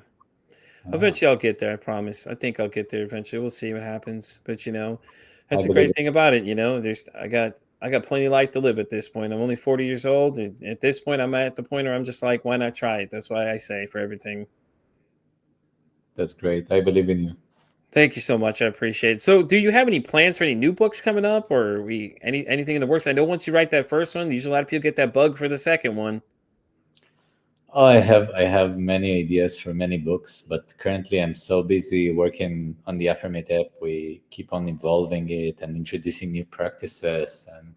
yeah, Eventually I'll get there, I promise. I think I'll get there eventually. We'll see what happens. But I that's the believe great it. thing about it. There's I got plenty of life to live at this point. I'm only 40 years old. And at this point I'm at the point where I'm just like, why not try it? That's why I say for everything. That's great. I believe in you. Thank you so much. I appreciate it. So, do you have any plans for any new books coming up, or anything in the works? I know once you write that first one, usually a lot of people get that bug for the second one. Oh, I have many ideas for many books, but currently I'm so busy working on the Affirmate app. We keep on evolving it and introducing new practices, and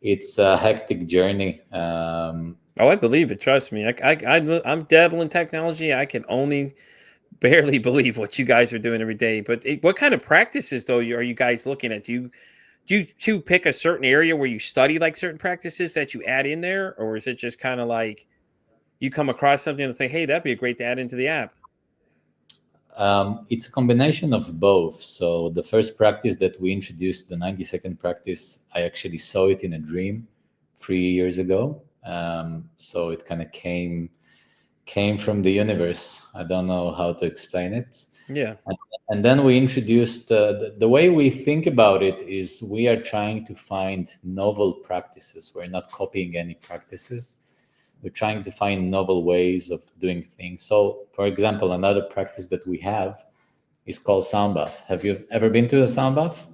it's a hectic journey. Oh, I believe it. Trust me. I'm dabbling technology. I can only barely believe what you guys are doing every day. But what kind of practices though are you guys looking at? Do you pick a certain area where you study like certain practices that you add in there, or is it just kind of like you come across something and say, "Hey, that'd be a great to add into the app"? It's a combination of both. So the first practice that we introduced, the 90-second practice, I actually saw it in a dream 3 years ago. So it kind of came from the universe. I don't know how to explain it. Yeah, And then we introduced the way we think about it is we are trying to find novel practices. We're not copying any practices. We're trying to find novel ways of doing things. So, for example, another practice that we have is called sound bath. Have you ever been to a sound bath?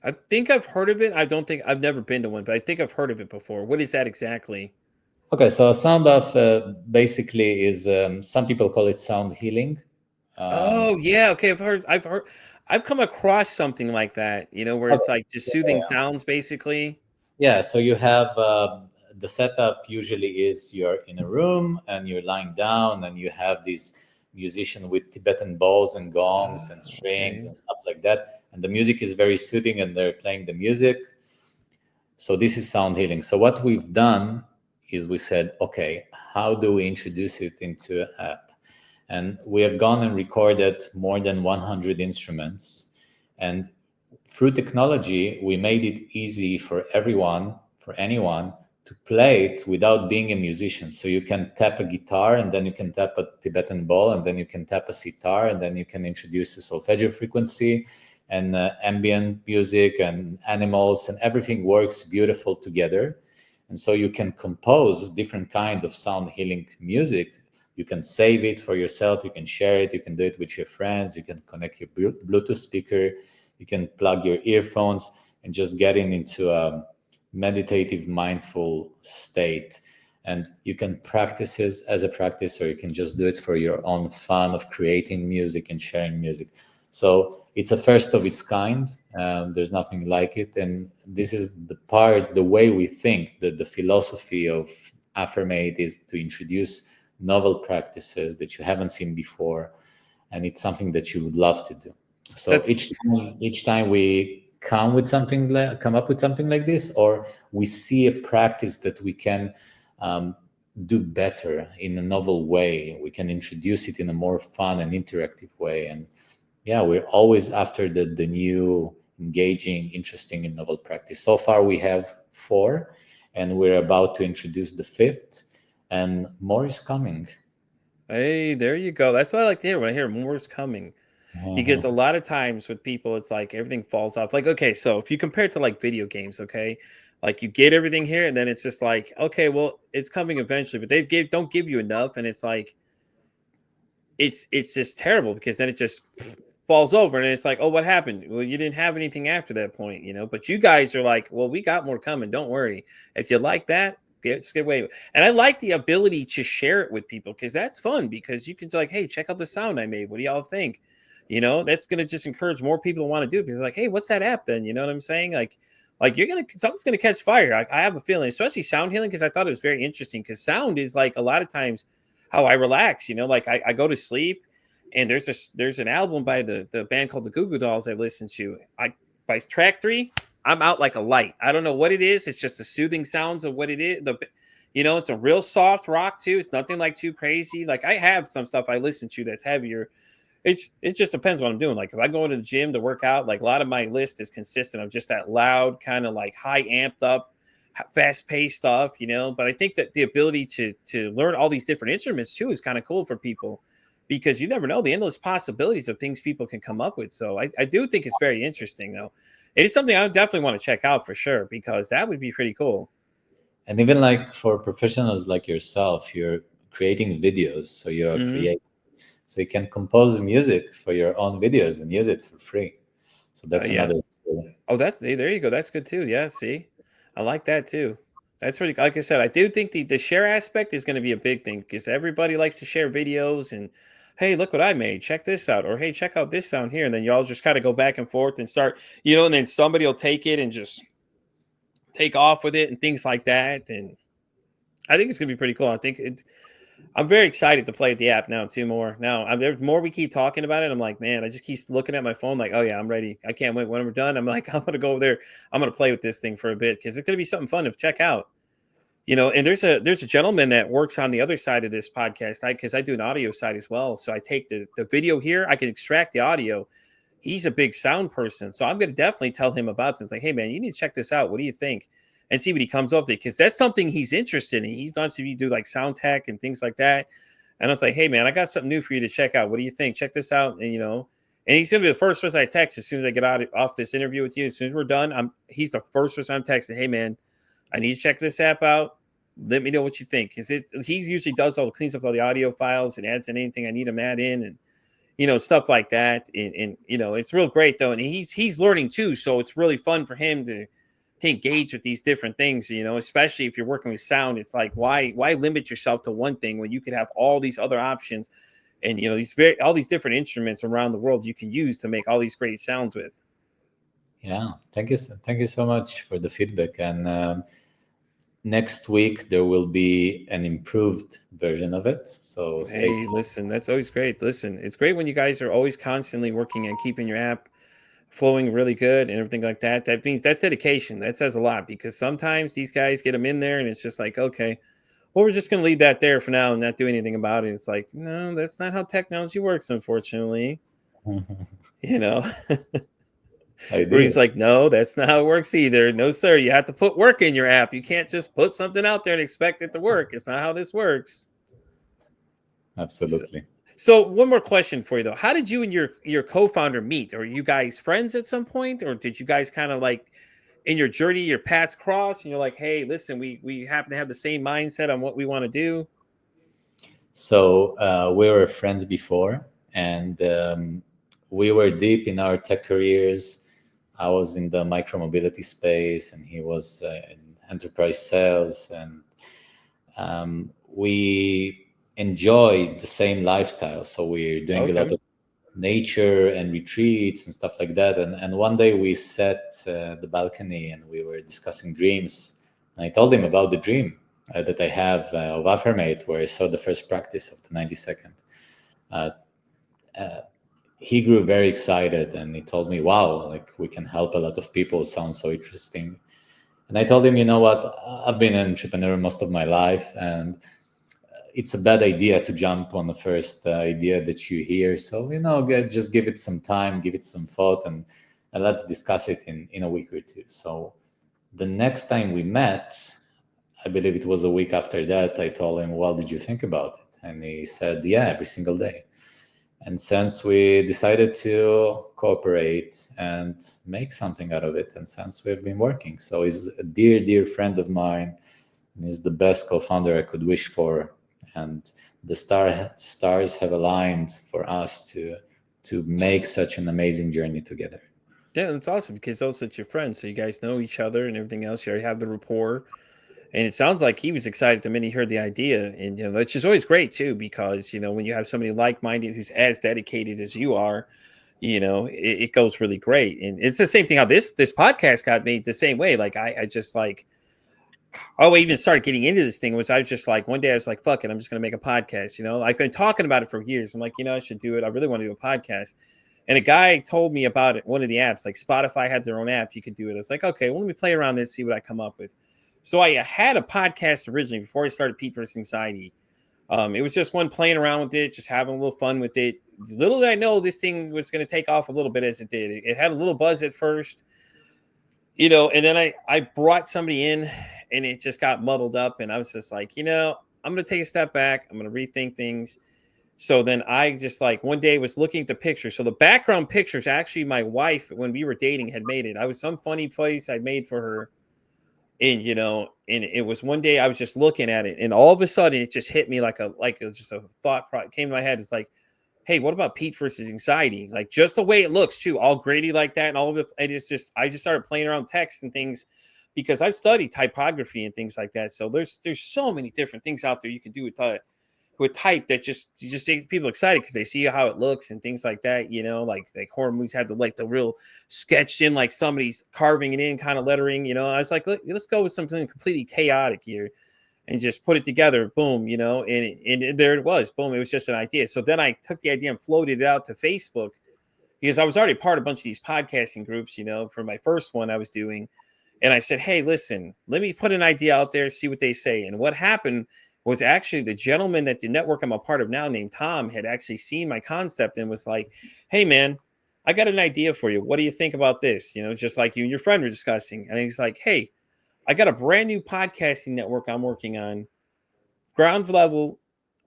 I think I've heard of it. I don't think I've never been to one, but I think I've heard of it before. What is that exactly? Okay, so a sound bath basically is some people call it sound healing. Um, Oh yeah, okay. I've come across something like that. Where it's okay, like just soothing yeah. sounds, basically. Yeah, so you have the setup usually is you're in a room and you're lying down and you have this musician with Tibetan bowls and gongs and strings Okay. and stuff like that. And the music is very soothing and they're playing the music. So this is sound healing. So what we've done is we said, okay, how do we introduce it into an app? And we have gone and recorded more than 100 instruments. And through technology, we made it easy for everyone, for anyone, to play it without being a musician. So you can tap a guitar and then you can tap a Tibetan bowl and then you can tap a sitar and then you can introduce a solfeggio frequency and ambient music and animals and everything works beautiful together. And so you can compose different kind of sound healing music. You can save it for yourself, you can share it, you can do it with your friends, you can connect your Bluetooth speaker, you can plug your earphones and just getting into a meditative mindful state. And you can practice it as a practice, or you can just do it for your own fun of creating music and sharing music. So it's a first of its kind. There's nothing like it, and this is the way we think that the philosophy of Affirmate is to introduce novel practices that you haven't seen before, and it's something that you would love to do. So That's each time we come up with something like this, or we see a practice that we can do better in a novel way, we can introduce it in a more fun and interactive way. And yeah, we're always after the new, engaging, interesting, and novel practice. So far, we have four, and we're about to introduce the fifth, and more is coming. Hey, there you go. That's what I like to hear when I hear more is coming. Because a lot of times with people, it's like everything falls off. Like, okay, so if you compare it to like video games, okay, like you get everything here, and then it's just like, okay, well, it's coming eventually, but don't give you enough, and it's like it's just terrible because then it just falls over, and it's like, oh, what happened? Well, you didn't have anything after that point. But you guys are like, well, we got more coming. Don't worry. If you like that, get away. And I like the ability to share it with people because that's fun because you can like, hey, check out the sound I made. What do y'all think? That's gonna just encourage more people to want to do it because like, hey, what's that app then? You know what I'm saying? Like something's gonna catch fire. I have a feeling, especially sound healing, because I thought it was very interesting because sound is like a lot of times how I relax. Like I go to sleep, and there's an album by the band called the Goo Goo Dolls I listen to. By track 3, I'm out like a light. I don't know what it is. It's just the soothing sounds of what it is. It's a real soft rock too. It's nothing like too crazy. Like I have some stuff I listen to that's heavier. It just depends what I'm doing. Like if I go into the gym to work out, like a lot of my list is consistent of just that loud, kind of like high amped up, fast paced stuff. But I think that the ability to learn all these different instruments too is kind of cool for people because you never know the endless possibilities of things people can come up with. So I do think it's very interesting though. It is something I definitely want to check out for sure because that would be pretty cool. And even like for professionals like yourself, you're creating videos, so you're Hmm. creating, so you can compose music for your own videos and use it for free. So that's Yeah. another skill. Oh, there you go. That's good too. Yeah. See, I like that too. That's really, like I said, I do think the share aspect is going to be a big thing because everybody likes to share videos and, hey, look what I made. Check this out. Or, hey, check out this sound here. And then y'all just kind of go back and forth and start, and then somebody will take it and just take off with it and things like that. And I think it's going to be pretty cool. I'm very excited to play the app now too more. Now, there's more we keep talking about it. I'm like, man, I just keep looking at my phone like, oh yeah, I'm ready. I can't wait when we're done. I'm like, I'm gonna go over there. I'm gonna play with this thing for a bit because it's gonna be something fun to check out. And there's a gentleman that works on the other side of this podcast. Because I do an audio side as well. So I take the video here. I can extract the audio. He's a big sound person, so I'm gonna definitely tell him about this. Like, hey man, you need to check this out. What do you think? And see what he comes up with because that's something he's interested in. He's wants to do like sound tech and things like that. And I was like, hey man, I got something new for you to check out. What do you think? Check this out. And he's gonna be the first person I text as soon as I get off this interview with you. As soon as we're done, he's the first person I'm texting. Hey man, I need to check this app out. let me know what you think. Because he usually does cleans up all the audio files and adds in anything I need him add in, and stuff like that. And it's real great though, and he's learning too, so it's really fun for him to engage with these different things. Especially if you're working with sound, it's like why limit yourself to one thing when you could have all these other options, and all these different instruments around the world you can use to make all these great sounds with. Yeah, thank you so much for the feedback. And next week there will be an improved version of it, so stay Hey, tuned. listen, that's always great. Listen, it's great when you guys are always constantly working on keeping your app flowing really good and everything like that. That means that's dedication. That says a lot, because sometimes these guys get them in there and it's just like, okay, well, we're just going to leave that there for now and not do anything about it. It's like, no, that's not how technology works, unfortunately. You know, I Rudy's do. like, no, that's not how it works either. No, sir. You have to put work in your app. You can't just put something out there and expect it to work. It's not how this works. So, Absolutely. so one more question for you though. How did you and your co-founder meet? Are you guys friends at some point, or did you guys kind of like in your journey, your paths cross, and you're like, hey, listen, we happen to have the same mindset on what we want to do? So we were friends before, and we were deep in our tech careers. I was in the micromobility space, and he was in enterprise sales, and we enjoyed the same lifestyle. So we're doing a lot Okay. of nature and retreats and stuff like that. And one day we sat the balcony and we were discussing dreams. And I told him about the dream that I have of Affirmate, where I saw the first practice of the 90-second. Uh, he grew very excited and he told me, wow, like we can help a lot of people. It sounds so interesting. And I told him, you know what? I've been an entrepreneur most of my life, and it's a bad idea to jump on the first idea that you hear. So, just give it some time, give it some thought, and let's discuss it in a week or two. So the next time we met, I believe it was a week after that, I told him, well, did you think about it? And he said, yeah, every single day. And since we decided to cooperate and make something out of it, and since we've been working, so he's a dear, dear friend of mine, and he's the best co-founder I could wish for. And the stars have aligned for us to make such an amazing journey together. Yeah, that's awesome, because also it's your friend, so you guys know each other and everything else. You already have the rapport, and it sounds like he was excited the minute he heard the idea, and which is always great too, because when you have somebody like-minded who's as dedicated as you are, it goes really great. And it's the same thing how this podcast got made the same way. Like I just like, oh, I even started getting into this thing was I was just like, one day I was like, fuck it, I'm just gonna make a podcast. I've been talking about it for years. I'm like, I should do it. I really want to do a podcast. And a guy told me about it, one of the apps, like Spotify had their own app, you could do it. I was like, okay, well, let me play around this, see what I come up with. So I had a podcast originally before I started Pete versus Anxiety. It was just one playing around with it, just having a little fun with it. Little did I know this thing was going to take off a little bit as it did. It had a little buzz at first, and then I brought somebody in and it just got muddled up. And I was just like, I'm going to take a step back. I'm going to rethink things. So then I just like one day was looking at the picture. So the background pictures, actually my wife, when we were dating, had made it. I was some funny place I made for her. And and it was one day I was just looking at it, and all of a sudden it just hit me just a thought came to my head. It's like, hey, what about Pete versus Anxiety? Like just the way it looks too, all grady like that, and all of it. And it's just I just started playing around text and things, because I've studied typography and things like that. So there's so many different things out there you can do with type that you just make people excited because they see how it looks and things like that. Like horror movies have the real sketched in, like somebody's carving it in kind of lettering. I was like, let's go with something completely chaotic here and just put it together. Boom, and there it was. Boom, it was just an idea. So then I took the idea and floated it out to Facebook, because I was already part of a bunch of these podcasting groups. For my first one I was doing. And I said, hey, listen, let me put an idea out there, see what they say. And what happened was actually the gentleman that the network I'm a part of now, named Tom, had actually seen my concept and was like, hey, man, I got an idea for you. What do you think about this? Just like you and your friend were discussing. And he's like, hey, I got a brand new podcasting network I'm working on. Ground level.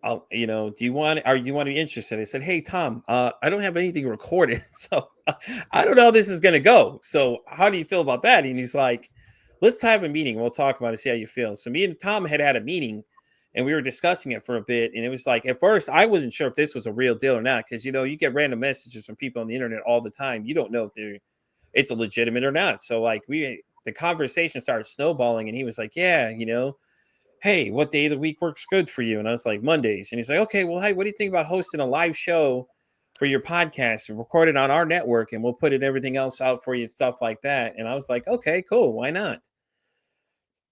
Do you want to be interested? I said, hey, Tom, I don't have anything recorded. So I don't know how this is going to go. So how do you feel about that? And he's like, let's have a meeting. We'll talk about it, see how you feel. So me and Tom had a meeting and we were discussing it for a bit. And it was like, at first, I wasn't sure if this was a real deal or not. Cause you get random messages from people on the internet all the time. You don't know if it's a legitimate or not. So like the conversation started snowballing and he was like, yeah, hey, what day of the week works good for you? And I was like, Mondays. And he's like, okay, well, hey, what do you think about hosting a live show for your podcast and record it on our network and we'll put everything else out for you and stuff like that? And I was like, okay, cool. Why not?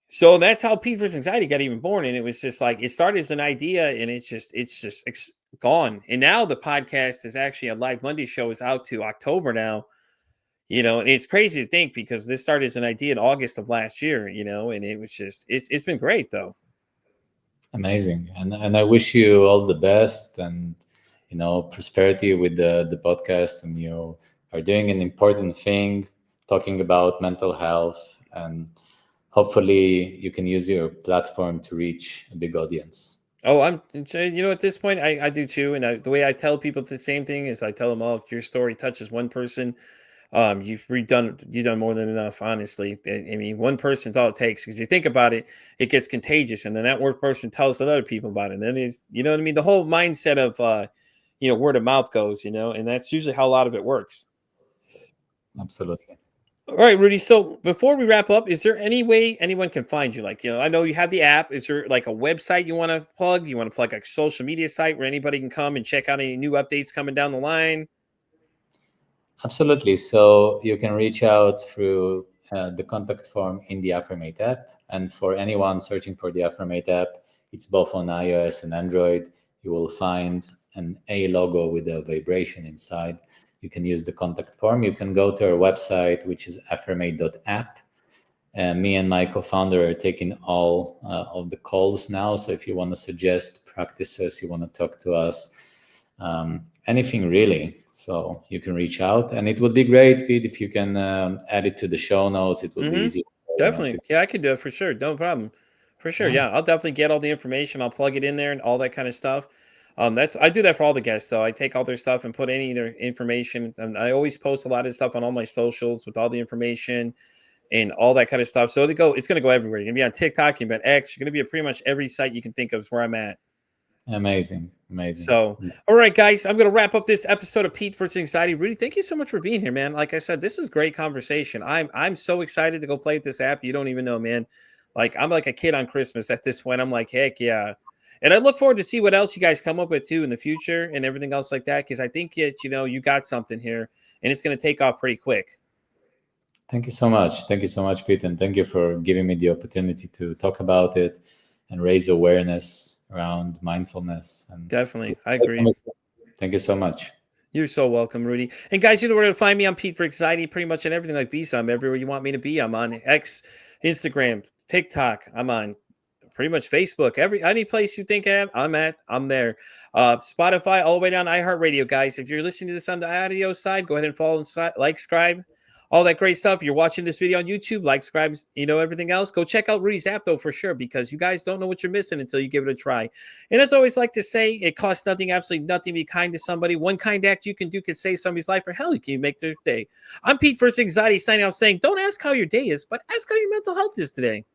So that's how Pete vs. Anxiety got even born. And it was just like, it started as an idea and it's gone. And now the podcast is actually a live Monday show is out to October now. And it's crazy to think because this started as an idea in August of last year, and it was just, it's been great though. Amazing. And I wish you all the best and, prosperity with the podcast. And you are doing an important thing, talking about mental health, and hopefully you can use your platform to reach a big audience. Oh, at this point, I do too. And the way I tell people the same thing is I tell them, oh, if your story touches one person, you've done more than enough, honestly. I mean, one person's all it takes because you think about it, it gets contagious, and then that one person tells other people about it. And then it's, what I mean? The whole mindset of, word of mouth goes, and that's usually how a lot of it works. Absolutely. All right, Rudy. So before we wrap up, is there any way anyone can find you? Like, I know you have the app. Is there like a website you want to plug? You want to plug a social media site where anybody can come and check out any new updates coming down the line? Absolutely. So you can reach out through the contact form in the Affirmate app. And for anyone searching for the Affirmate app, it's both on iOS and Android. You will find an A logo with a vibration inside. You can use the contact form. You can go to our website, which is affirmate.app. Me and my co-founder are taking all of the calls now. So if you want to suggest practices, you want to talk to us, anything really. So you can reach out, and it would be great, Pete, if you can add it to the show notes. It would be easy. Definitely. Yeah, I could do it for sure. No problem. For sure. Yeah, I'll definitely get all the information. I'll plug it in there and all that kind of stuff. I do that for all the guests. So I take all their stuff and put any of their information. And I always post a lot of stuff on all my socials with all the information and all that kind of stuff. So it's going to go everywhere. You're going to be on TikTok, you're going to be on X, you're going to be at pretty much every site you can think of is where I'm at. Amazing. So, all right, guys, I'm going to wrap up this episode of Pete vs. Anxiety. Rudy, thank you so much for being here, man. Like I said, this is great conversation. I'm so excited to go play with this app. You don't even know, man. Like, I'm like a kid on Christmas at this point. I'm like, heck yeah. And I look forward to see what else you guys come up with too in the future and everything else like that. Because I think you got something here, and it's going to take off pretty quick. Thank you so much. Thank you so much, Pete, and thank you for giving me the opportunity to talk about it and raise awareness around mindfulness. And definitely, I agree. Thank you so much. You're so welcome, Rudy. And guys, you know where to find me. I'm Pete for Anxiety, pretty much on everything like Visa. I'm everywhere you want me to be. I'm on X, Instagram, TikTok. I'm on pretty much Facebook. Any place you think I'm at, I'm there. Spotify, all the way down to iHeartRadio, guys. If you're listening to this on the audio side, go ahead and follow and like, subscribe. All that great stuff. You're watching this video on YouTube, like, subscribe, everything else. Go check out Rudy's app, though, for sure, because you guys don't know what you're missing until you give it a try. And as I always like to say, it costs nothing, absolutely nothing to be kind to somebody. One kind act you can do can save somebody's life, or hell, you can make their day. I'm Pete vs. Anxiety, signing out saying, don't ask how your day is, but ask how your mental health is today.